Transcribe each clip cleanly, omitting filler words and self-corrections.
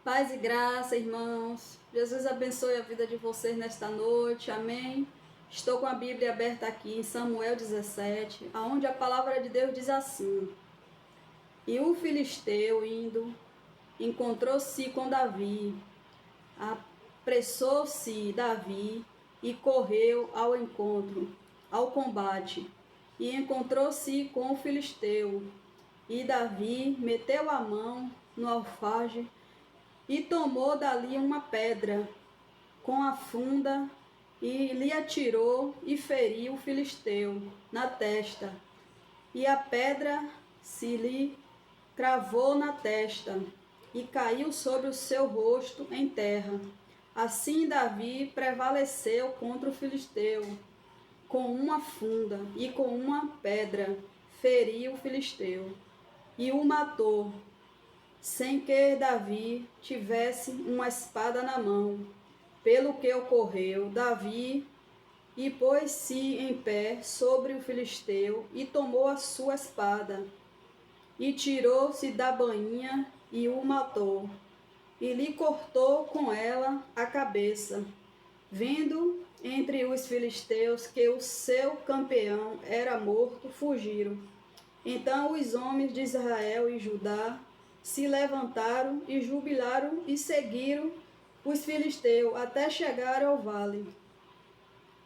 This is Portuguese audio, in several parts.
Paz e graça, irmãos. Jesus abençoe a vida de vocês nesta noite. Amém. Estou com a Bíblia aberta aqui em Samuel 17, onde a palavra de Deus diz assim: E o filisteu, indo, encontrou-se com Davi. Apressou-se Davi e correu ao encontro, ao combate, e encontrou-se com o filisteu. E Davi meteu a mão no alforje e tomou dali uma pedra com a funda e lhe atirou e feriu o filisteu na testa. E a pedra se lhe cravou na testa e caiu sobre o seu rosto em terra. Assim Davi prevaleceu contra o filisteu com uma funda e com uma pedra feriu o filisteu e o matou, sem que Davi tivesse uma espada na mão. Pelo que ocorreu, Davi e pôs-se em pé sobre o filisteu e tomou a sua espada e tirou-se da bainha e o matou e lhe cortou com ela a cabeça. Vendo entre os filisteus que o seu campeão era morto, fugiram. Então os homens de Israel e Judá se levantaram e jubilaram e seguiram os filisteus até chegar ao vale.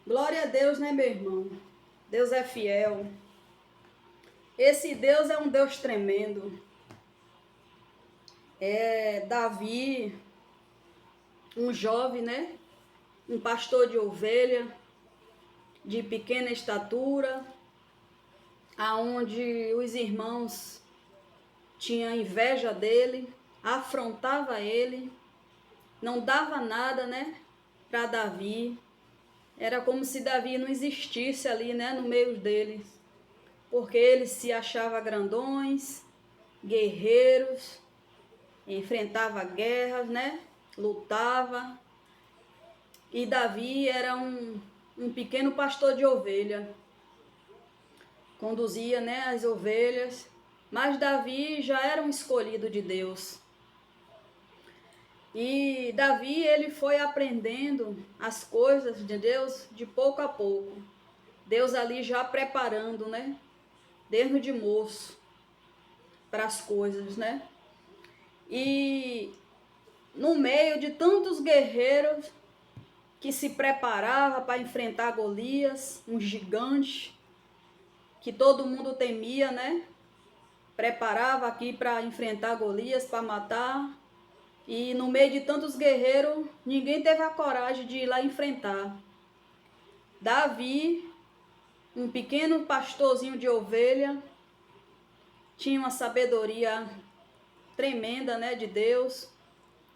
Glória a Deus, né, meu irmão? Deus é fiel. Esse Deus é um Deus tremendo. Davi, um jovem, né? Um pastor de ovelha, de pequena estatura, aonde os irmãos tinham inveja dele, afrontava ele, não dava nada, né, para Davi. Era como se Davi não existisse ali, né, no meio deles, porque eles se achavam grandões, guerreiros, enfrentava guerras, né, lutava. E Davi era um pequeno pastor de ovelha, conduzia, né, as ovelhas, mas Davi já era um escolhido de Deus. E Davi, ele foi aprendendo as coisas de Deus de pouco a pouco. Deus ali já preparando, né, desde de moço, para as coisas, né. E no meio de tantos guerreiros que se preparava para enfrentar Golias, um gigante que todo mundo temia, né? Preparava aqui para enfrentar Golias, para matar. E no meio de tantos guerreiros, ninguém teve a coragem de ir lá enfrentar. Davi, um pequeno pastorzinho de ovelha, tinha uma sabedoria tremenda, né, de Deus.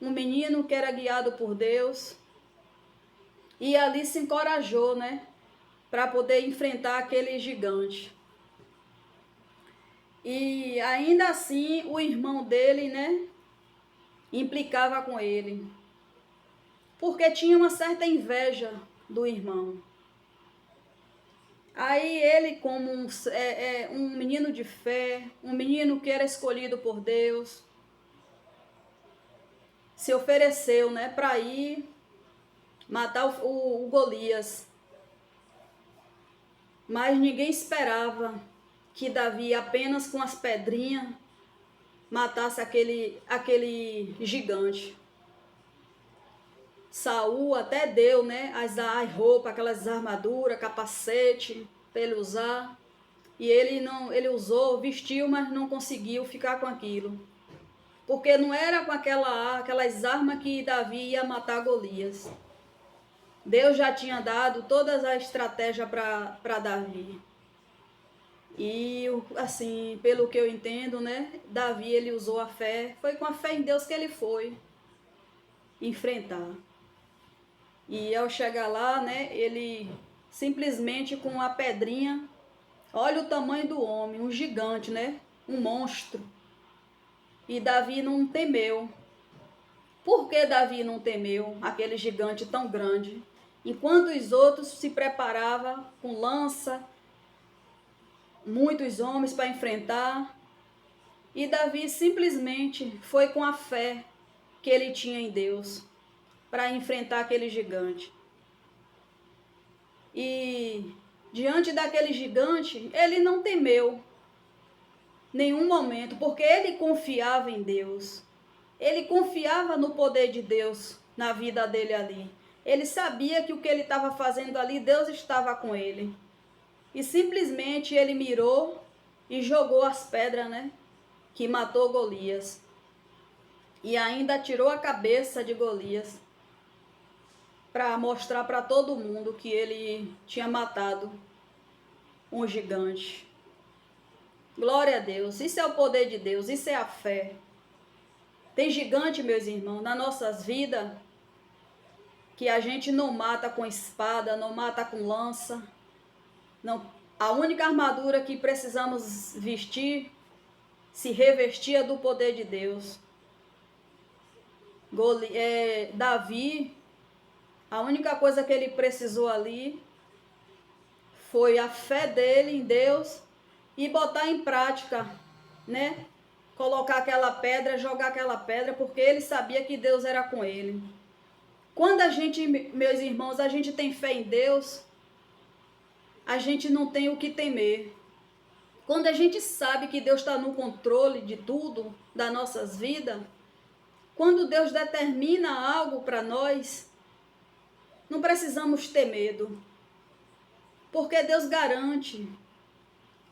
Um menino que era guiado por Deus. E ali se encorajou, né, para poder enfrentar aquele gigante. E ainda assim o irmão dele, né, implicava com ele, porque tinha uma certa inveja do irmão. Aí ele, como um menino de fé, um menino que era escolhido por Deus, se ofereceu, né, para ir matar o Golias. Mas ninguém esperava que Davi, apenas com as pedrinhas, matasse aquele gigante. Saul até deu, né, as roupas, aquelas armaduras, capacete para ele usar. E ele usou, vestiu, mas não conseguiu ficar com aquilo. Porque não era com aquelas armas que Davi ia matar Golias. Deus já tinha dado todas as estratégias para Davi. E assim, pelo que eu entendo, né, Davi, ele usou a fé, foi com a fé em Deus que ele foi enfrentar. E ao chegar lá, né, ele simplesmente com a pedrinha, olha o tamanho do homem, um gigante, né, um monstro. E Davi não temeu. Por que Davi não temeu aquele gigante tão grande? Enquanto os outros se preparavam com lança, muitos homens para enfrentar, e Davi simplesmente foi com a fé que ele tinha em Deus para enfrentar aquele gigante. E diante daquele gigante, ele não temeu nenhum momento, porque ele confiava em Deus. Ele confiava no poder de Deus na vida dele ali. Ele sabia que o que ele estava fazendo ali, Deus estava com ele. E simplesmente ele mirou e jogou as pedras, né? Que matou Golias. E ainda tirou a cabeça de Golias para mostrar para todo mundo que ele tinha matado um gigante. Glória a Deus. Isso é o poder de Deus, isso é a fé. Tem gigante, meus irmãos, nas nossas vidas, que a gente não mata com espada, não mata com lança. Não, a única armadura que precisamos vestir, se revestir é do poder de Deus. Davi, a única coisa que ele precisou ali foi a fé dele em Deus e botar em prática, né? Colocar aquela pedra, jogar aquela pedra, porque ele sabia que Deus era com ele. Quando a gente, meus irmãos, a gente tem fé em Deus, a gente não tem o que temer. Quando a gente sabe que Deus está no controle de tudo, das nossas vidas, quando Deus determina algo para nós, não precisamos ter medo, porque Deus garante.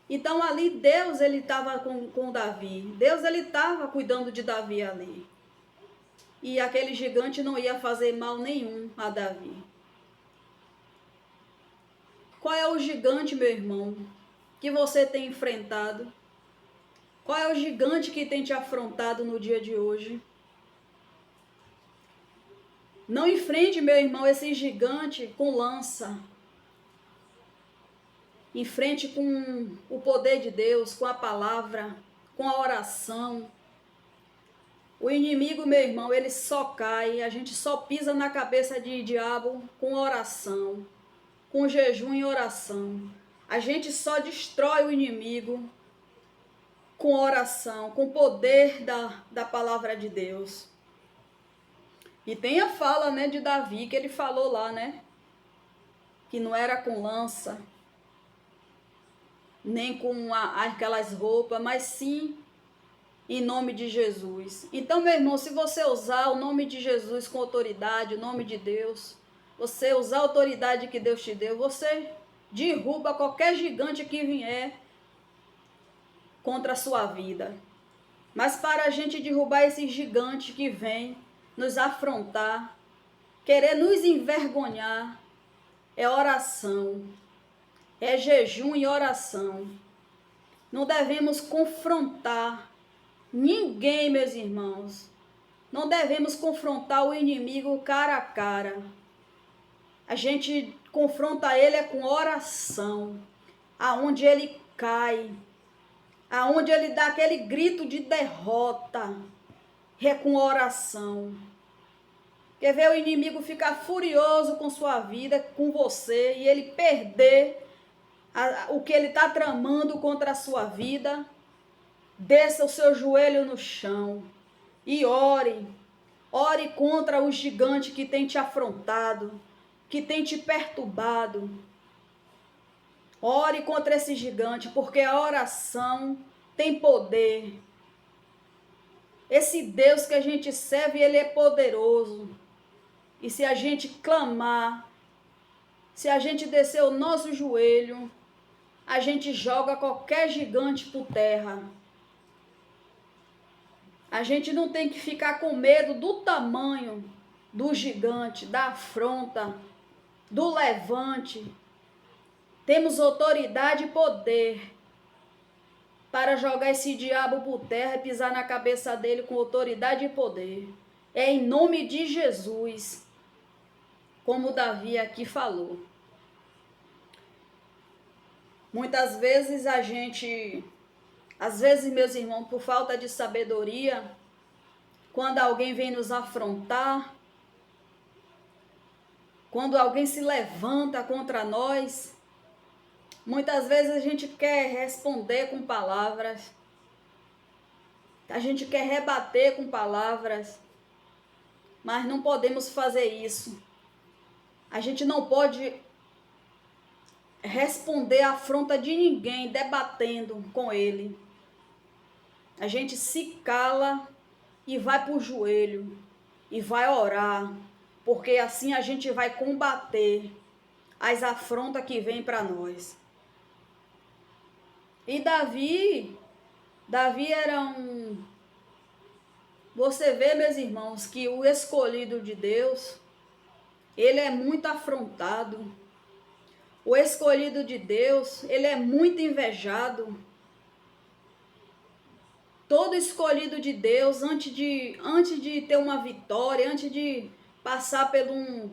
Então ali Deus ele estava com Davi, Deus ele estava cuidando de Davi ali. E aquele gigante não ia fazer mal nenhum a Davi. Qual é o gigante, meu irmão, que você tem enfrentado? Qual é o gigante que tem te afrontado no dia de hoje? Não enfrente, meu irmão, esse gigante com lança. Enfrente com o poder de Deus, com a palavra, com a oração. O inimigo, meu irmão, ele só cai, a gente só pisa na cabeça de diabo com oração, com jejum e oração. A gente só destrói o inimigo com oração, com o poder da palavra de Deus. E tem a fala, né, de Davi, que ele falou lá, né, que não era com lança, nem com aquelas roupas, mas sim em nome de Jesus. Então, meu irmão, se você usar o nome de Jesus com autoridade, o nome de Deus, você usar a autoridade que Deus te deu, você derruba qualquer gigante que vier contra a sua vida. Mas para a gente derrubar esse gigante que vem nos afrontar, querer nos envergonhar, é oração. É jejum e oração. Não devemos confrontar ninguém, meus irmãos. Não devemos confrontar o inimigo cara a cara. A gente confronta ele com oração. Aonde ele cai. Aonde ele dá aquele grito de derrota. É com oração. Quer ver o inimigo ficar furioso com sua vida, com você, e ele perder o que ele está tramando contra a sua vida? Desça o seu joelho no chão e ore. Ore contra o gigante que tem te afrontado, que tem te perturbado. Ore contra esse gigante, porque a oração tem poder. Esse Deus que a gente serve, ele é poderoso. E se a gente clamar, se a gente descer o nosso joelho, a gente joga qualquer gigante por terra. A gente não tem que ficar com medo do tamanho do gigante, da afronta, do levante. Temos autoridade e poder para jogar esse diabo por terra e pisar na cabeça dele com autoridade e poder. É em nome de Jesus, como Davi aqui falou. Muitas vezes às vezes, meus irmãos, por falta de sabedoria, quando alguém vem nos afrontar, quando alguém se levanta contra nós, muitas vezes a gente quer responder com palavras, a gente quer rebater com palavras, mas não podemos fazer isso. A gente não pode responder à afronta de ninguém debatendo com ele. A gente se cala e vai para o joelho e vai orar, porque assim a gente vai combater as afrontas que vêm para nós. E Davi era um... Você vê, meus irmãos, que o escolhido de Deus, ele é muito afrontado. O escolhido de Deus, ele é muito invejado. Todo escolhido de Deus, antes de ter uma vitória, antes de passar por um...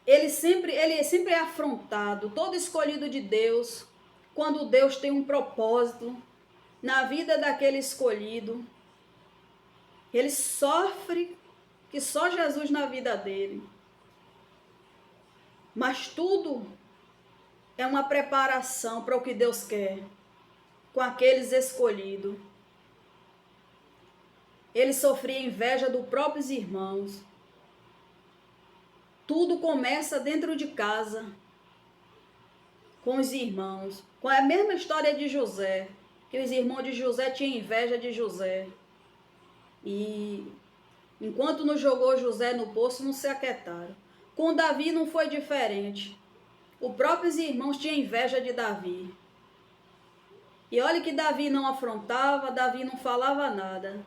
Ele sempre é afrontado. Todo escolhido de Deus, quando Deus tem um propósito na vida daquele escolhido, ele sofre que só Jesus na vida dele. Mas tudo é uma preparação para o que Deus quer com aqueles escolhidos. Ele sofria inveja dos próprios irmãos. Tudo começa dentro de casa, com os irmãos. Com a mesma história de José, que os irmãos de José tinham inveja de José. E enquanto não jogou José no poço, não se aquietaram. Com Davi não foi diferente. Os próprios irmãos tinham inveja de Davi. E olha que Davi não afrontava, Davi não falava nada.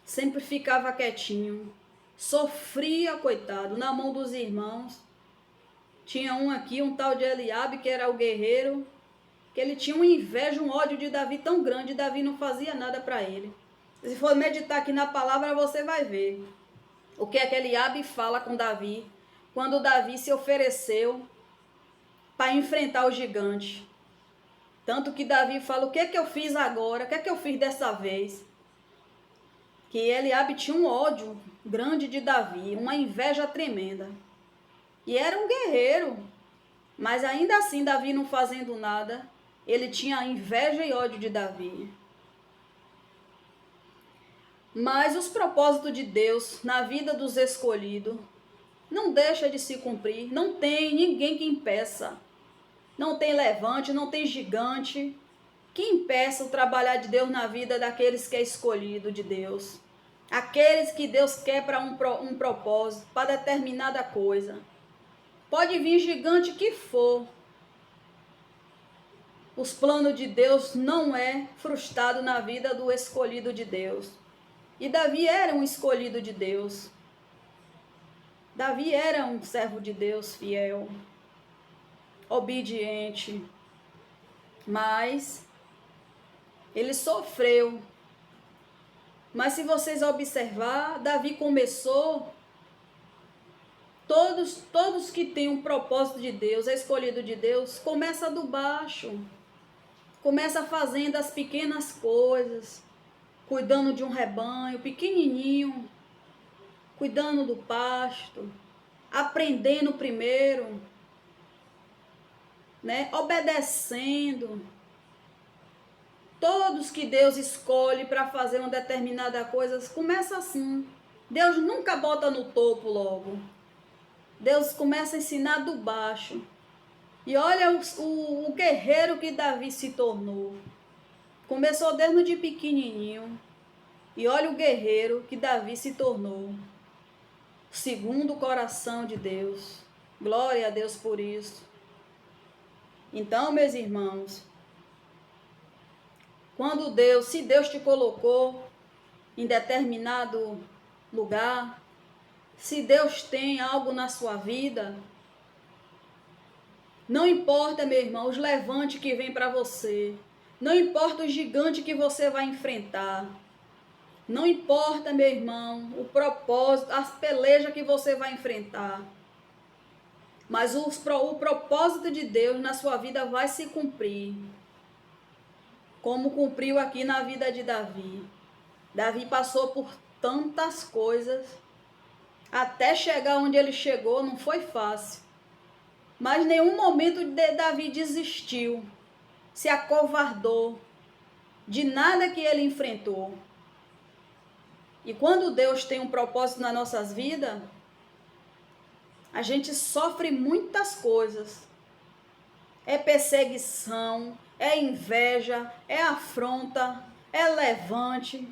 Sempre ficava quietinho. Sofria, coitado, na mão dos irmãos. Tinha um aqui, um tal de Eliabe, que era o guerreiro, que ele tinha uma inveja, um ódio de Davi tão grande, Davi não fazia nada para ele. Se for meditar aqui na palavra, você vai ver o que é que Eliabe fala com Davi, quando Davi se ofereceu para enfrentar o gigante. Tanto que Davi fala, o que é que eu fiz agora? O que é que eu fiz dessa vez? Que Eliabe tinha um ódio grande de Davi, uma inveja tremenda. E era um guerreiro, mas ainda assim Davi não fazendo nada, ele tinha inveja e ódio de Davi. Mas os propósitos de Deus na vida dos escolhidos não deixa de se cumprir, não tem ninguém que impeça. Não tem levante, não tem gigante que impeça o trabalhar de Deus na vida daqueles que é escolhido de Deus. Aqueles que Deus quer para um propósito, para determinada coisa. Pode vir gigante que for. Os planos de Deus não é frustrado na vida do escolhido de Deus. E Davi era um escolhido de Deus. Davi era um servo de Deus fiel, obediente, mas ele sofreu. Mas se vocês observar, Davi começou, todos que têm um propósito de Deus, é escolhido de Deus, começa do baixo, começa fazendo as pequenas coisas, cuidando de um rebanho pequenininho, cuidando do pasto, aprendendo primeiro, né? Obedecendo. Todos que Deus escolhe para fazer uma determinada coisa, começa assim. Deus nunca bota no topo logo. Deus começa a ensinar do baixo. E olha o guerreiro que Davi se tornou. Começou desde de pequenininho. E olha o guerreiro que Davi se tornou. Segundo o coração de Deus. Glória a Deus por isso. Então, meus irmãos, se Deus te colocou em determinado lugar, se Deus tem algo na sua vida, não importa, meu irmão, os levantes que vem para você, não importa o gigante que você vai enfrentar, não importa, meu irmão, o propósito, as pelejas que você vai enfrentar, mas o propósito de Deus na sua vida vai se cumprir, como cumpriu aqui na vida de Davi. Davi passou por tantas coisas, até chegar onde ele chegou, não foi fácil. Mas em nenhum momento Davi desistiu, se acovardou de nada que ele enfrentou. E quando Deus tem um propósito nas nossas vidas, a gente sofre muitas coisas. É perseguição, é inveja, é afronta, é levante.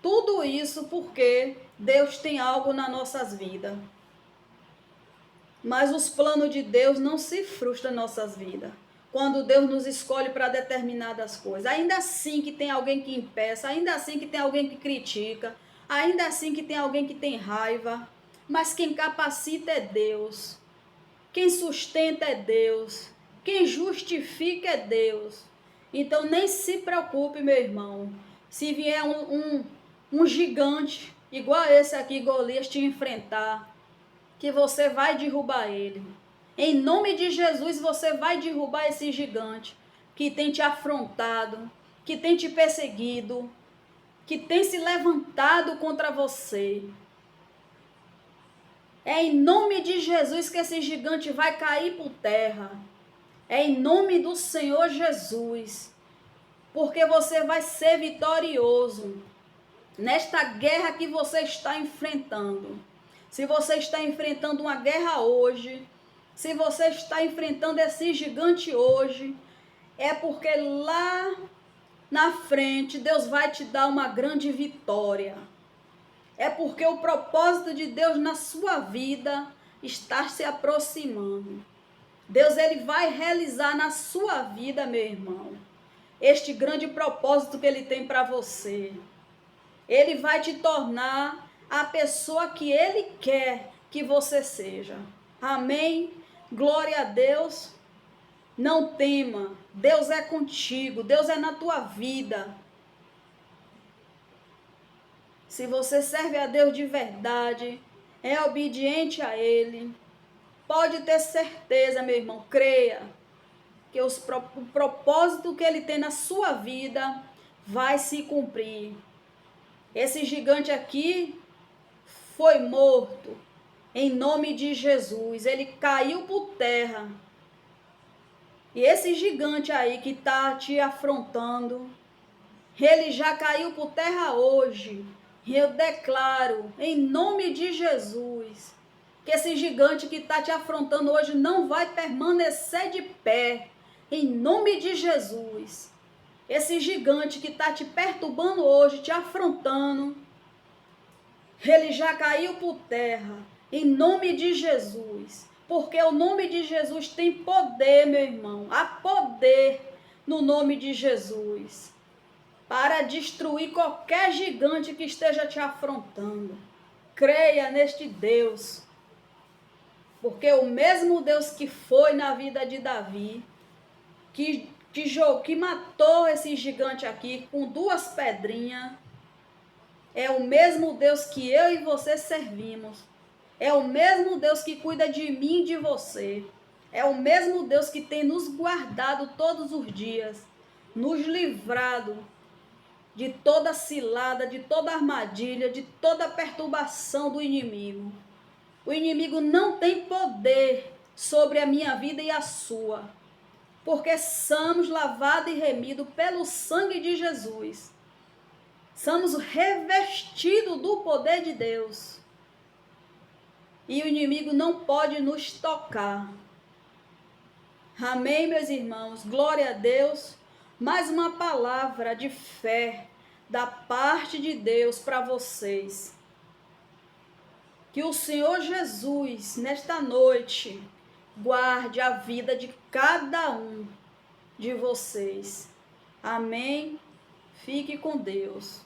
Tudo isso porque Deus tem algo nas nossas vidas. Mas os planos de Deus não se frustram em nossas vidas. Quando Deus nos escolhe para determinadas coisas. Ainda assim que tem alguém que impeça, ainda assim que tem alguém que critica, ainda assim que tem alguém que tem raiva. Mas quem capacita é Deus. Quem sustenta é Deus. Quem justifica é Deus. Então nem se preocupe, meu irmão. Se vier um gigante, igual esse aqui, Golias, te enfrentar, que você vai derrubar ele. Em nome de Jesus, você vai derrubar esse gigante que tem te afrontado, que tem te perseguido, que tem se levantado contra você. É em nome de Jesus que esse gigante vai cair por terra. É em nome do Senhor Jesus. Porque você vai ser vitorioso nesta guerra que você está enfrentando. Se você está enfrentando uma guerra hoje, se você está enfrentando esse gigante hoje, é porque lá na frente Deus vai te dar uma grande vitória. É porque o propósito de Deus na sua vida está se aproximando. Deus, ele vai realizar na sua vida, meu irmão, este grande propósito que ele tem para você. Ele vai te tornar a pessoa que ele quer que você seja. Amém? Glória a Deus. Não tema. Deus é contigo. Deus é na tua vida. Se você serve a Deus de verdade, é obediente a Ele, pode ter certeza, meu irmão, creia, que o propósito que Ele tem na sua vida vai se cumprir. Esse gigante aqui foi morto em nome de Jesus. Ele caiu por terra. E esse gigante aí que está te afrontando, ele já caiu por terra hoje. E eu declaro, em nome de Jesus, que esse gigante que está te afrontando hoje não vai permanecer de pé. Em nome de Jesus. Esse gigante que está te perturbando hoje, te afrontando, ele já caiu por terra, em nome de Jesus. Porque o nome de Jesus tem poder, meu irmão. Há poder no nome de Jesus para destruir qualquer gigante que esteja te afrontando. Creia neste Deus. Porque o mesmo Deus que foi na vida de Davi, que matou esse gigante aqui com 2 pedrinhas, é o mesmo Deus que eu e você servimos. É o mesmo Deus que cuida de mim e de você. É o mesmo Deus que tem nos guardado todos os dias, nos livrado de toda cilada, de toda armadilha, de toda perturbação do inimigo. O inimigo não tem poder sobre a minha vida e a sua, porque somos lavados e remidos pelo sangue de Jesus. Somos revestidos do poder de Deus. E o inimigo não pode nos tocar. Amém, meus irmãos? Glória a Deus. Mais uma palavra de fé da parte de Deus para vocês. Que o Senhor Jesus, nesta noite, guarde a vida de cada um de vocês. Amém? Fique com Deus.